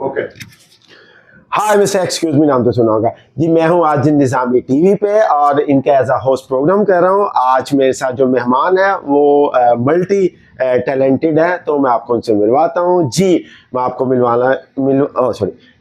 Okay. हाय mister excuse me, नाम तो सुना होगा जी। मैं हूं आज निज़ामी टीवी पे और इनका एज अ होस्ट प्रोग्राम कर रहा हूं। आज मेरे साथ जो मेहमान है वो मल्टी टैलेंटेड है, तो मैं आपको उनसे मिलवाता हूं। जी मैं आपको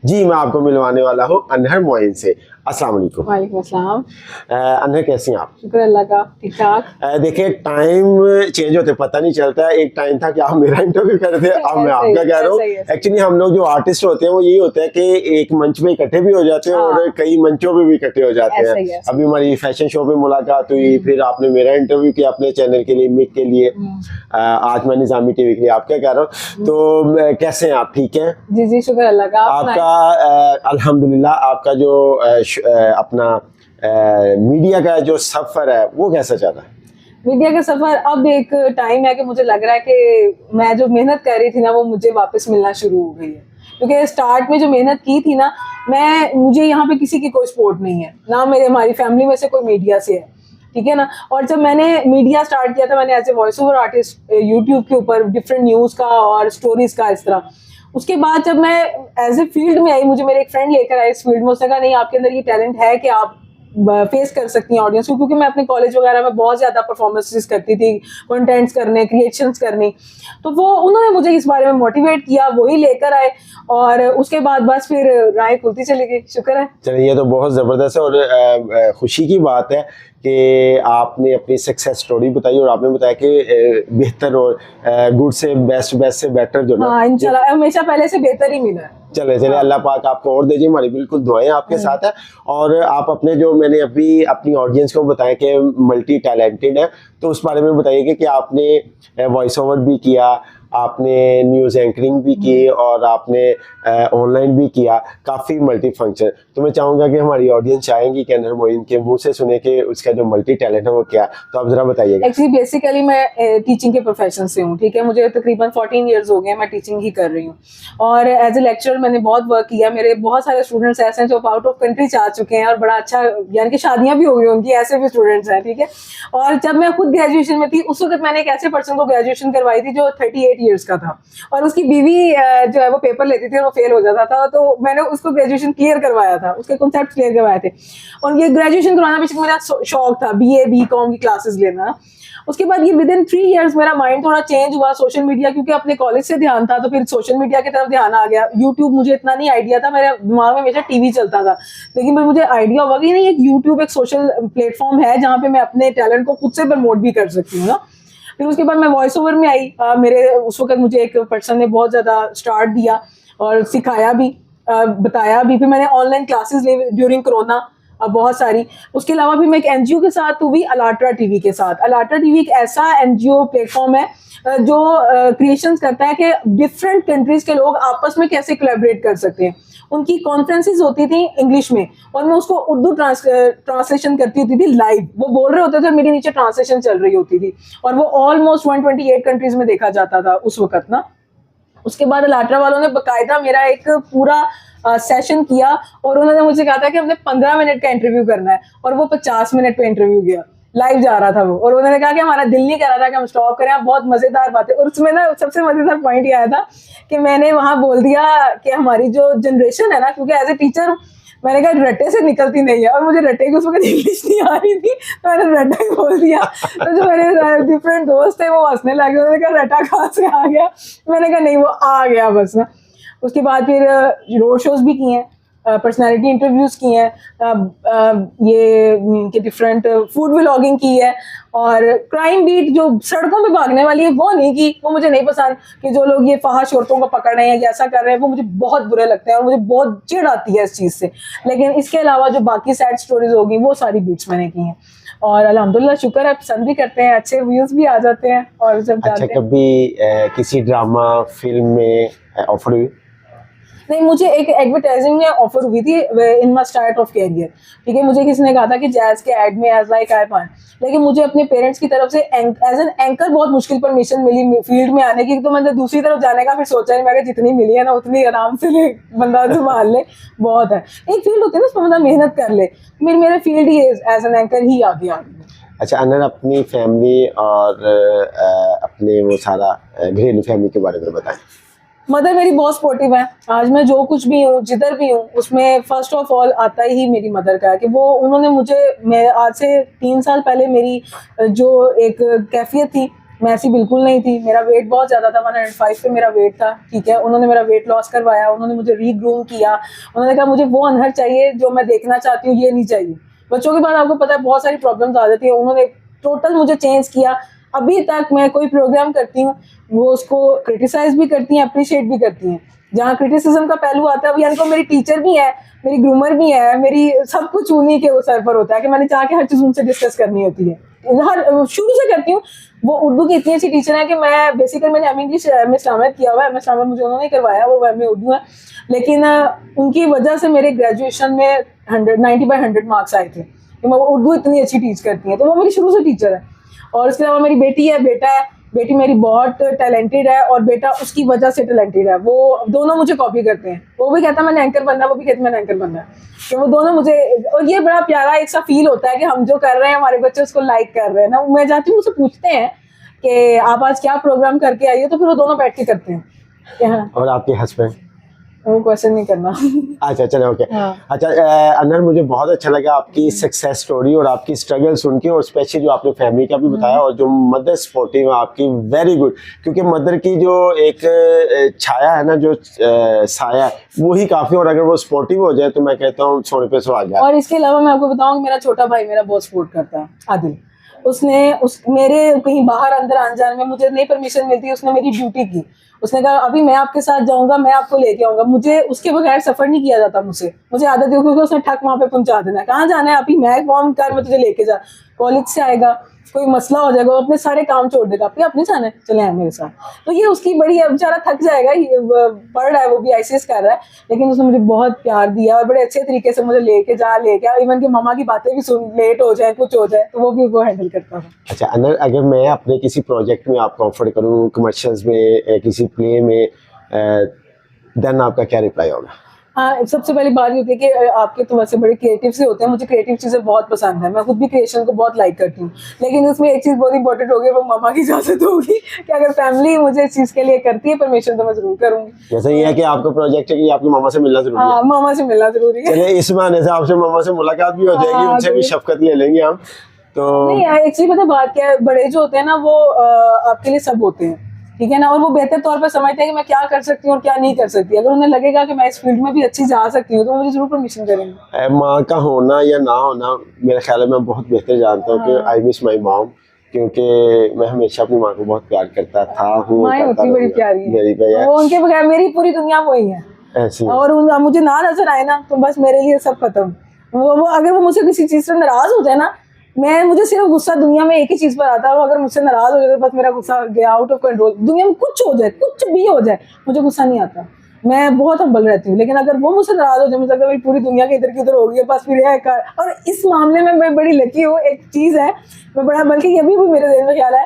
मैं आपको मिलवाने वाला हूं अनहर मोइन से। अस्सलाम वालेकुम। वालेकुम अस्सलाम। अनहर कैसी हैं आप? शुक्र अल्लाह का, ठीक ठाक। देखिए टाइम चेंज होते पता नहीं चलता है। एक टाइम था कि आप मेरा इंटरव्यू कर रहे थे, अब मैं आपका कह रहा हूँ। एक्चुअली हम लोग जो आर्टिस्ट होते हैं वो यही होता है कि एक मंच में इकट्ठे भी हो जाते हैं और कई मंचों पे भी इकट्ठे हो जाते हैं। अभी हमारी फैशन शो पे मुलाकात हुई, फिर आपने मेरा इंटरव्यू किया अपने चैनल के लिए, मिक के लिए। आज मैं निज़ामी टीवी के लिए आप क्या कह रहा हूँ। तो कैसे हैं आप? ठीक है जी जी, शुक्र अल्लाह का। आपका अल्हम्दुलिल्लाह। आपका जो अपना मीडिया का जो सफर है वो कैसा चल रहा है? मीडिया का सफर, अब एक टाइम है कि मुझे लग रहा है कि मैं जो मेहनत कर रही थी ना वो मुझे वापस मिलना शुरू हो गई है। क्योंकि स्टार्ट में जो मेहनत की थी ना, मुझे यहाँ पे किसी की कोई सपोर्ट नहीं है ना, हमारी फैमिली में से कोई मीडिया से है, ठीक है ना। और जब मैंने मीडिया स्टार्ट किया था, मैंने as a voice over artist YouTube के ऊपर डिफरेंट न्यूज़ का और स्टोरीज का इस तरह। उसके बाद जब मैं एज ए फील्ड में आई, मुझे मेरे एक फ्रेंड लेकर आए इस फील्ड में। उसने कहा नहीं, आपके अंदर ये टैलेंट है कि आप फेस कर सकती हैं ऑडियंस को। क्योंकि मैं अपने कॉलेज वगैरह में बहुत ज़्यादा परफॉर्मेंसेस करती थी, कंटेंट्स करने, क्रिएशंस करने। तो वो उन्होंने मुझे इस बारे में मोटिवेट किया, वही लेकर आए और उसके बाद बस फिर राह खुलती चली गई। शुक्र है। चलिए, ये तो बहुत ज़बरदस्त है और खुशी की बात है कि आपने अपनी सक्सेस स्टोरी बताई और आपने बताया कि बेहतर और गुड से बेस्ट, बेस्ट से बेटर जो ना, इंशाल्लाह हमेशा पहले से बेहतर ही मिला है। चले अल्लाह पाक आपको और दीजिए, हमारी बिल्कुल दुआएं आपके साथ है। और आप अपने जो मैंने अभी अपनी ऑडियंस को बताया कि मल्टी टैलेंटेड है, तो उस बारे में बताइए कि आपने वॉइस ओवर भी किया, आपने न्यूज़ एंकरिंग भी की और आपने ऑनलाइन भी किया, काफ़ी मल्टी फंक्शन। तो मैं चाहूँगा कि हमारी ऑडियंस चाहेंगी कि अनहर मोइन के मुंह से सुने कि उसका जो मल्टी टैलेंट है वो क्या। तो आप ज़रा बताइएगा। एक्चुअली बेसिकली मैं टीचिंग के प्रोफेशन से हूँ, ठीक है। मुझे तकरीबन 14 ईयर्स हो गए, मैं टीचिंग ही कर रही हूँ और एज ए लेक्चरर मैंने बहुत वर्क किया। मेरे बहुत सारे स्टूडेंट्स ऐसे हैं जो आउट ऑफ कंट्री जा चुके हैं और बड़ा अच्छा, यानी कि शादियाँ भी हो गई उनकी, ऐसे भी स्टूडेंट्स हैं, ठीक है। और जब मैं खुद ग्रेजुएशन में थी, उस वक्त मैंने एक ऐसे पर्सन को ग्रेजुएशन करवाई थी जो 38 ईयर्स का था और उसकी बीवी जो है वो पेपर लेती थी और वो फेल हो जाता था। तो मैंने उसको ग्रेजुएशन क्लियर करवाया था, उसके कॉन्सेप्ट क्लियर करवाए थे। और ये ग्रेजुएशन करवाना बेशक मेरा शौक था, BA BCom की क्लासेस लेना। उसके बाद ये विदिन 3 इयर्स मेरा माइंड थोड़ा चेंज हुआ। सोशल मीडिया, क्योंकि अपने कॉलेज से ध्यान था तो फिर सोशल मीडिया की तरफ ध्यान आ गया। यूट्यूब मुझे इतना नहीं आइडिया था, मेरे दिमाग में हमेशा टीवी चलता था, लेकिन फिर मुझे आइडिया हुआ कि नहीं, एक यूट्यूब एक सोशल प्लेटफॉर्म है जहाँ पे मैं अपने टैलेंट को खुद से प्रमोट भी कर सकती हूँ ना। फिर उसके बाद मैं वॉइस ओवर में आई। मेरे उस वक्त मुझे एक पर्सन ने बहुत ज़्यादा स्टार्ट दिया और सिखाया भी, बताया भी। फिर मैंने ऑनलाइन क्लासेस ली ड्यूरिंग कोरोना बहुत सारी। उसके अलावा भी मैं एक NGO के साथ हुई, अलाट्रा टीवी के साथ। अलाट्रा टीवी एक ऐसा NGO प्लेटफॉर्म है जो क्रिएशंस करता है कि डिफरेंट कंट्रीज के लोग आपस में कैसे कोलैबोरेट कर सकते हैं। उनकी कॉन्फ्रेंसेस होती थी इंग्लिश में और मैं उसको उर्दू ट्रांसलेशन करती होती थी लाइव। वो बोल रहे होते थे और मेरे नीचे ट्रांसलेशन चल रही होती थी और वो ऑलमोस्ट 128 कंट्रीज में देखा जाता था उस वक्त ना। उसके बाद अलाट्रा वालों ने बाकायदा मेरा एक पूरा सेशन किया और उन्होंने मुझे कहा था कि हमने 15 मिनट का इंटरव्यू करना है और वो 50 मिनट पे इंटरव्यू गया, लाइव जा रहा था वो। और उन्होंने कहा कि हमारा दिल नहीं कर रहा था कि हम स्टॉप करें। आप बहुत मजेदार बातें। और उसमें ना सबसे मजेदार पॉइंट ये आया था कि मैंने वहां बोल दिया कि हमारी जो जनरेशन है ना, क्योंकि एज ए टीचर मैंने कहा रट्टे से निकलती नहीं है और मुझे रट्टे की उस वक्त इंग्लिश नहीं आ रही थी, तो मैंने रट्टा ही बोल दिया। तो जो मेरे डिफरेंट दोस्त थे वो हंसने लगे, उन्होंने कहा रट्टा कहाँ से आ गया। मैंने कहा नहीं, वो आ गया बस ना। उसके बाद फिर रोड शोज भी किए हैं, पर्सनालिटी इंटरव्यूज की हैं, ये डिफरेंट फूड व्लॉगिंग की है और क्राइम बीट जो सड़कों पे भागने वाली है वो नहीं की। वो मुझे नहीं पसंद कि जो लोग ये फहाश औरतों को पकड़ रहे हैं या ऐसा कर रहे हैं, वो मुझे बहुत बुरे लगते हैं और मुझे बहुत चिढ़ आती है इस चीज़ से। लेकिन इसके अलावा जो बाकी सैड स्टोरीज होगी वो सारी बीट्स मैंने की हैं और अल्हम्दुलिल्लाह शुक्र है, पसंद भी करते हैं, अच्छे व्यूज भी आ जाते हैं और सब। अच्छा, कभी किसी ड्रामा फिल्म में ऑफर हुई? नहीं, मुझे एक एडवर्टाइजिंग में ऑफर हुई थी इन माई स्टार्ट ऑफ कैरियर, ठीक है। मुझे किसी ने कहा था कि जैज़ के ऐड में एज लाइक आईपन, लेकिन मुझे अपने पेरेंट्स की तरफ से एज एन एंकर बहुत मुश्किल परमिशन मिली फील्ड में आने की। तो मैंने दूसरी तरफ जाने का फिर सोचा नहीं, मैं जितनी मिली है ना उतनी आराम से बंदा संभाल ले, बहुत है। एक फील्ड होती है ना उसमें बंदा मेहनत कर ले, मेरे फील्ड ही एज एन एंकर ही आगे आ गई। अच्छा अनहर, अपनी फैमिली और अपने वो सारा घरेलू फैमिली के बारे में बताएं। मदर मेरी बहुत सपोर्टिव है। आज मैं जो कुछ भी हूँ, जिधर भी हूँ, उसमें फर्स्ट ऑफ ऑल आता ही मेरी मदर का है कि वो उन्होंने मुझे, मैं आज से 3 साल पहले मेरी जो एक कैफियत थी, मैं ऐसी बिल्कुल नहीं थी। मेरा वेट बहुत ज़्यादा था, 105 पे मेरा वेट था, ठीक है। उन्होंने मेरा वेट लॉस करवाया, उन्होंने मुझे रीग्रूम किया। उन्होंने कहा मुझे वो अनहर चाहिए जो मैं देखना चाहती हूँ, ये नहीं चाहिए। बच्चों के बाद आपको पता है बहुत सारी प्रॉब्लम्स आ जाती है। उन्होंने टोटल मुझे चेंज किया। अभी तक मैं कोई प्रोग्राम करती हूँ, वो उसको क्रिटिसाइज भी करती हैं, अप्रिशिएट भी करती हैं। जहाँ क्रिटिसिज्म का पहलू आता है, यानी कि मेरी टीचर भी है, मेरी ग्रूमर भी है, मेरी सब कुछ उन्हीं के सर पर होता है कि मैंने चाह के हर चीज़ उनसे डिस्कस करनी होती है। हर शुरू से करती हूँ। वो उर्दू की इतनी अच्छी टीचर है कि मैं बेसिकली मैंने इंग्लिश एम इस्लामियत किया हुआ है। एम इस्लामियत मुझे उन्होंने करवाया, वो एम उर्दू है। लेकिन उनकी वजह से मेरे ग्रेजुएशन में 90/100 मार्क्स आए थे कि मैं उर्दू इतनी अच्छी टीच करती हैं। तो वो मेरी शुरू से टीचर है। और इसके अलावा मेरी बेटी है, बेटा है। बेटी मेरी बहुत टैलेंटेड है और बेटा उसकी वजह से टैलेंटेड है। वो दोनों मुझे कॉपी करते हैं। वो भी कहता है मैंने एंकर बनना है, वो भी कहती है मैंने एंकर बनना है। तो वो दोनों मुझे, और ये बड़ा प्यारा एक सा फील होता है कि हम जो कर रहे हैं हमारे बच्चे उसको लाइक कर रहे हैं ना। मैं जाती हूँ, मुझसे पूछते हैं कि आप आज क्या प्रोग्राम करके आई हो, तो फिर वो दोनों बैठ के करते हैं कि हाँ। और आपके हस्बैंड? वो क्वेश्चन नहीं करना। अच्छा चलो ओके। हाँ। अच्छा अनर, मुझे बहुत अच्छा लगा आपकी सक्सेस स्टोरी और आपकी स्ट्रगल सुन के, और स्पेशली जो आपने फैमिली का भी बताया और जो मदर सपोर्टिव है आपकी, वेरी गुड। क्योंकि मदर की जो एक छाया है ना, जो साया है, वो ही काफ़ी। और अगर वो सपोर्टिव हो जाए तो मैं कहता हूँ सोने पे सुहागा। और इसके अलावा मैं आपको बताऊँ कि मेरा छोटा भाई मेरा बहुत सपोर्ट करता है, आदिल। उसने मेरे कहीं बाहर अंदर आने जाने में मुझे नहीं परमिशन मिलती, उसने मेरी ड्यूटी की। उसने कहा अभी मैं आपके साथ जाऊंगा, मैं आपको लेके आऊंगा। मुझे उसके बगैर सफर नहीं किया जाता। मुझे आदत है, क्योंकि उसने ठक वहां पे पहुंचा देना है। कहाँ जाना है अभी, मैं कौन कर, मैं तुझे लेके जा। कॉलेज से आएगा, कोई मसला हो जाएगा, वो अपने सारे काम छोड़ देगा, आप अपने जाना है, चले आए मेरे साथ। तो ये उसकी बड़ी है, बेचारा थक जाएगा, ये पढ़ रहा है, वो भी ICS कर रहा है, लेकिन उसने मुझे बहुत प्यार दिया और बड़े अच्छे तरीके से मुझे लेके जा, इवन कि मामा की बातें भी सुन, लेट हो जाए, कुछ हो जाए, तो वो भी वो हैंडल करता था। अच्छा अनर, अगर मैं अपने किसी प्रोजेक्ट में आपको ऑफर करूँ, कमर्शियल्स में, किसी प्ले में, देन आपका क्या रिप्लाई होगा? हाँ, सबसे पहली बात ये होती है कि आपके तो वैसे बड़े क्रिएटिव से होते हैं। मुझे क्रिएटिव चीज़ें बहुत पसंद है, मैं खुद भी क्रिएशन को बहुत लाइक करती हूँ। लेकिन उसमें एक चीज़ बहुत इंपॉर्टेंट होगी, वो मामा की इजाज़त होगी कि अगर फैमिली मुझे इस चीज़ के लिए करती है परमिशन, तो मैं जरूर करूँगी। जैसे ये है कि आपका प्रोजेक्ट है कि आपकी मामा से मिलना जरूरी है। हाँ, मामा से मिलना जरूरी है। चलिए इस बहाने से आपसे मामा से मुलाकात भी हो जाएगी, उनसे भी शफकत ले लेंगे हम। तो नहीं, एक्चुअली पता बात क्या है, बड़े जो होते हैं ना, वो आपके लिए सब होते हैं, ठीक है ना। और वो बेहतर तौर पर समझते हैं कि मैं क्या कर सकती हूँ और क्या नहीं कर सकती। अगर उन्हें लगेगा कि मैं इस फील्ड में भी अच्छी जा सकती हूँ, तो मुझे जरूर परमिशन करेंगे। माँ का होना या ना होना, मेरे ख्याल में मैं बहुत बेहतर जानता हूँ कि आई मिस माई मॉम, क्योंकि मैं हमेशा अपनी माँ को बहुत प्यार करता था, हूँ, माँ करता होती बड़ी रहूंगा। प्यारी है, मेरी भैया वो उनके बगैर मेरी पूरी दुनिया वही है। ऐसी और मुझे ना नजर आए ना, तो बस मेरे लिए सब खत्म। वो अगर वो मुझसे किसी चीज से नाराज हो जाए ना, मुझे सिर्फ गुस्सा दुनिया में एक ही चीज पर आता है, और अगर मुझसे नाराज हो जाए तो बस मेरा गुस्सा गया आउट ऑफ कंट्रोल। दुनिया में कुछ हो जाए, कुछ भी हो जाए, मुझे गुस्सा नहीं आता। मैं बहुत हम्बल रहती हूँ। लेकिन अगर वो मुझसे नाराज हो जाए, मुझे लगता है मेरी पूरी दुनिया के इधर की उधर हो गई है, बस फिर यह कर। और इस मामले में मैं बड़ी लकी हूँ। एक चीज है, मैं बड़ा, बल्कि ये भी मेरे दिल में ख्याल है,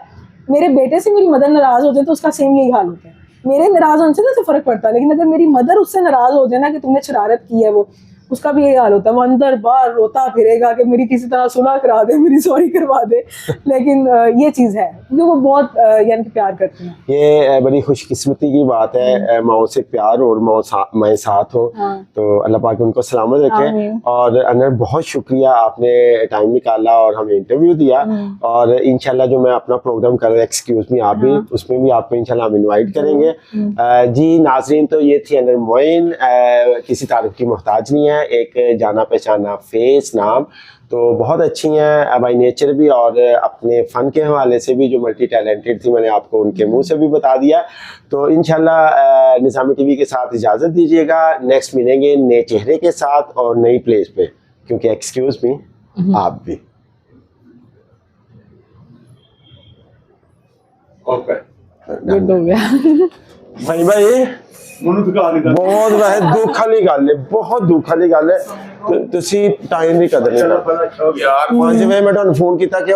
मेरे बेटे से मेरी मदर नाराज हो जाए तो उसका सेम यही हाल होता है। मेरे नाराज होने से ना तो फर्क पड़ता है, लेकिन अगर मेरी मदर उससे नाराज हो जाए ना कि तुमने शरारत की है, वो उसका भी यही हाल होता है। वो अंदर बाहर रोता फिरेगा कि मेरी किसी तरह सुलह करा दे, मेरी सॉरी करवा दे। लेकिन ये चीज़ है कि वो बहुत यानी कि प्यार करती हैं। ये बड़ी खुशकिस्मती की बात है, माओ से प्यार और माएँ साथ हो। हाँ। तो अल्लाह पाक उनको सलामत रखे। आमीन। और अनर, बहुत शुक्रिया, आपने टाइम निकाला और हमें इंटरव्यू दिया। और इंशाल्लाह जो मैं अपना प्रोग्राम कर रहा हूँ एक्सक्यूज मी आप भी, उसमें भी आपको इंशाल्लाह हम इनवाइट करेंगे। जी नाजरीन, तो ये थी अनर मोइन, किसी तारीफ की मोहताज नहीं है, एक जाना पहचाना फेस नाम। तो बहुत अच्छी हैं बाई नेचर भी, और अपने फ़न के हवाले से भी जो मल्टी टैलेंटेड थी, मैंने आपको उनके मुंह से भी बता दिया। तो इंशाल्लाह निज़ामी टीवी के साथ इजाज़त दीजिएगा। नेक्स्ट मिलेंगे नए चेहरे के साथ और नई प्लेस पे, क्योंकि एक्सक्यूज मी आप भी। ओके गुड हो गया। भाई मनु बहुत वैसे दुख वाली गल है, बहुत दुख वाली गल है। ਤੁਸੀਂ ਟਾਈਮ ਦੀ ਕਦਰ ਨਹੀਂ ਕਰਦੇ। यार 5 ਵਜੇ ਮੈਂ ਤੁਹਾਨੂੰ ਫੋਨ ਕੀਤਾ ਕਿ